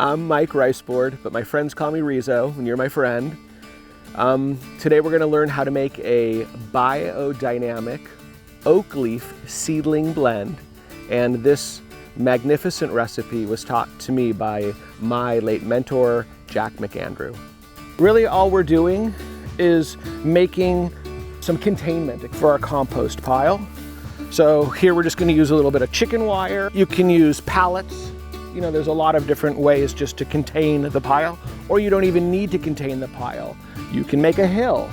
I'm Mike Reiso, but my friends call me Reiso, and you're my friend. Today we're going to learn how to make a biodynamic oak leaf seedling blend, and this magnificent recipe was taught to me by my late mentor, Jack McAndrew. Really all we're doing is making some containment for our compost pile. So here we're just going to use a little bit of chicken wire. You can use pallets. You know, there's a lot of different ways just to contain the pile, or you don't even need to contain the pile. You can make a hill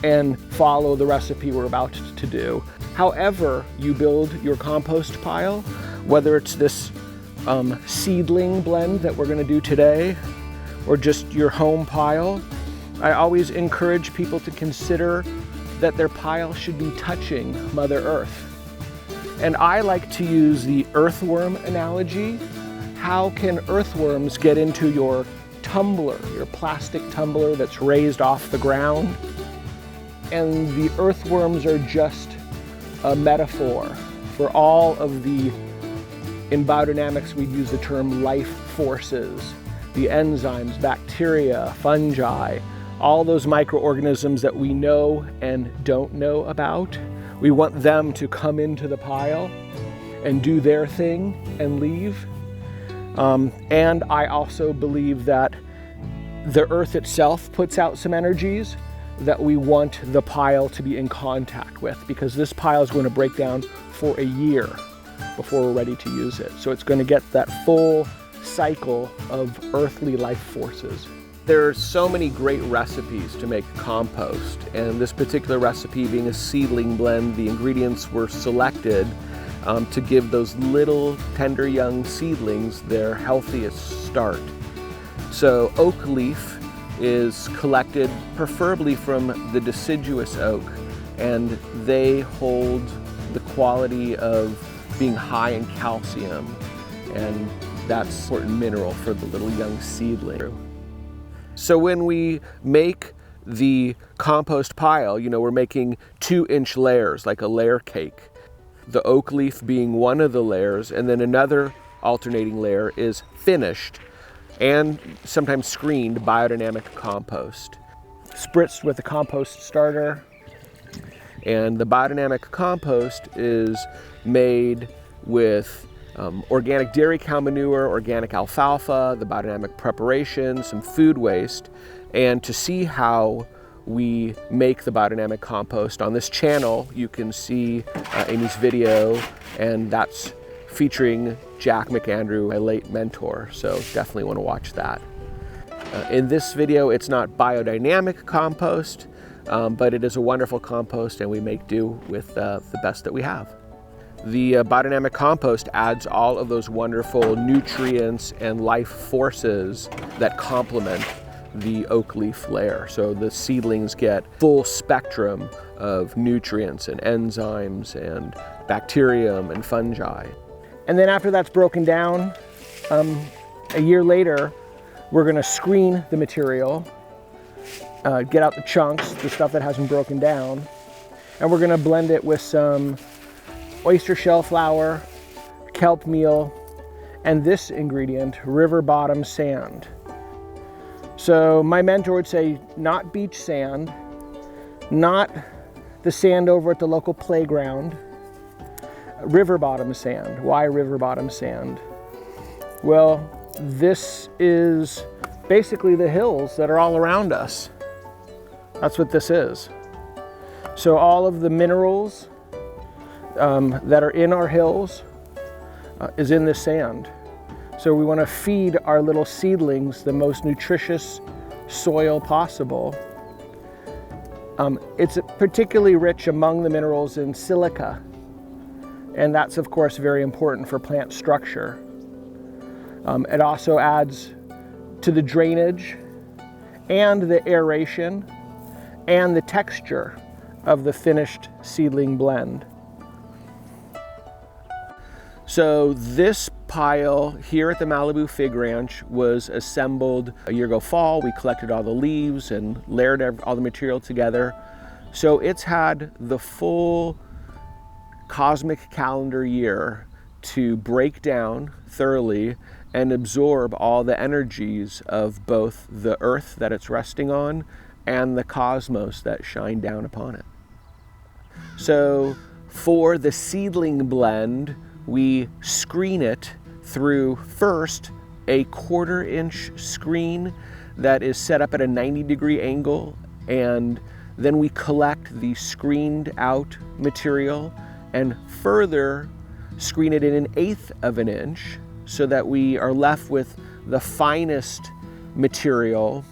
and follow the recipe we're about to do. However you build your compost pile, whether it's this seedling blend that we're going to do today, or just your home pile, I always encourage people to consider that their pile should be touching Mother Earth. And I like to use the earthworm analogy. How can earthworms get into your tumbler, your plastic tumbler that's raised off the ground? And the earthworms are just a metaphor for all of the, in biodynamics we use the term life forces, the enzymes, bacteria, fungi, all those microorganisms that we know and don't know about. We want them to come into the pile and do their thing and leave. And I also believe that the earth itself puts out some energies that we want the pile to be in contact with, because this pile is going to break down for a year before we're ready to use it. So it's going to get that full cycle of earthly life forces. There are so many great recipes to make compost, and this particular recipe being a seedling blend, the ingredients were selected to give those little tender young seedlings their healthiest start. So oak leaf is collected preferably from the deciduous oak, and they hold the quality of being high in calcium, and that's an important mineral for the little young seedling. So when we make the compost pile, you know, we're making 2-inch layers, like a layer cake. The oak leaf being one of the layers, and then another alternating layer is finished and sometimes screened biodynamic compost, spritzed with a compost starter. And the biodynamic compost is made with organic dairy cow manure, organic alfalfa, the biodynamic preparation, some food waste. And to see how we make the biodynamic compost on this channel, you can see Amy's video, and that's featuring Jack McAndrew, my late mentor, so definitely want to watch that. In this video, it's not biodynamic compost, but it is a wonderful compost, and we make do with the best that we have. The biodynamic compost adds all of those wonderful nutrients and life forces that complement the oak leaf layer. So the seedlings get full spectrum of nutrients and enzymes and bacterium and fungi. And then after that's broken down, a year later, we're going to screen the material, get out the chunks, the stuff that hasn't broken down, and we're going to blend it with some oyster shell flour, kelp meal, and this ingredient, river bottom sand. So my mentor would say not beach sand, not the sand over at the local playground, river bottom sand. Why river bottom sand? Well, this is basically the hills that are all around us. That's what this is. So all of the minerals that are in our hills is in this sand. So we want to feed our little seedlings the most nutritious soil possible. It's particularly rich among the minerals in silica, and that's of course very important for plant structure. It also adds to the drainage and the aeration and the texture of the finished seedling blend. So this pile here at the Malibu Fig Ranch was assembled a year ago fall. We collected all the leaves and layered all the material together. So it's had the full cosmic calendar year to break down thoroughly and absorb all the energies of both the earth that it's resting on and the cosmos that shine down upon it. So for the seedling blend, we screen it through first a 1/4 inch screen that is set up at a 90-degree angle, and then we collect the screened out material and further screen it in 1/8 of an inch so that we are left with the finest material.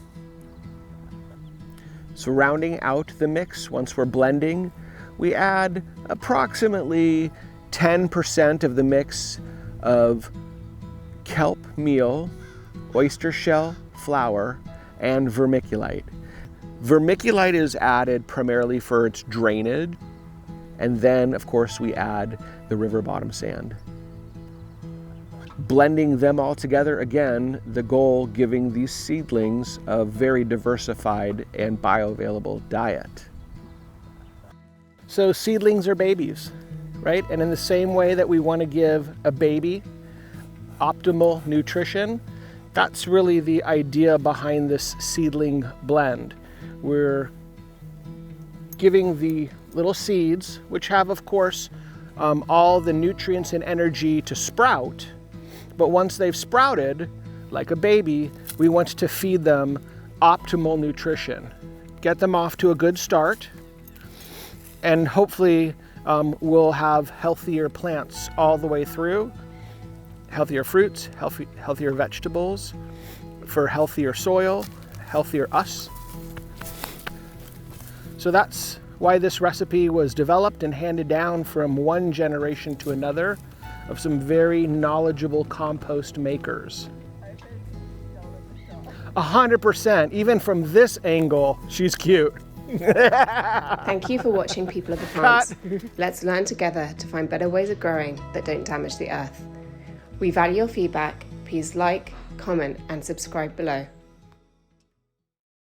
So rounding out the mix, once we're blending, we add approximately 10% of the mix of kelp meal, oyster shell flour, and vermiculite. Vermiculite is added primarily for its drainage, and then of course we add the river bottom sand. Blending them all together, again, the goal giving these seedlings a very diversified and bioavailable diet. So seedlings are babies, right? And in the same way that we want to give a baby optimal nutrition, that's really the idea behind this seedling blend. We're giving the little seeds, which have, of course, all the nutrients and energy to sprout. But once they've sprouted, like a baby, we want to feed them optimal nutrition. Get them off to a good start, and hopefully we'll have healthier plants all the way through, healthier fruits, healthier vegetables, for healthier soil, healthier us. So that's why this recipe was developed and handed down from one generation to another of some very knowledgeable compost makers. 100%, even from this angle, she's cute. Thank you for watching People of the Plants. Let's learn together to find better ways of growing that don't damage the earth. We value your feedback. Please like, comment, and subscribe below.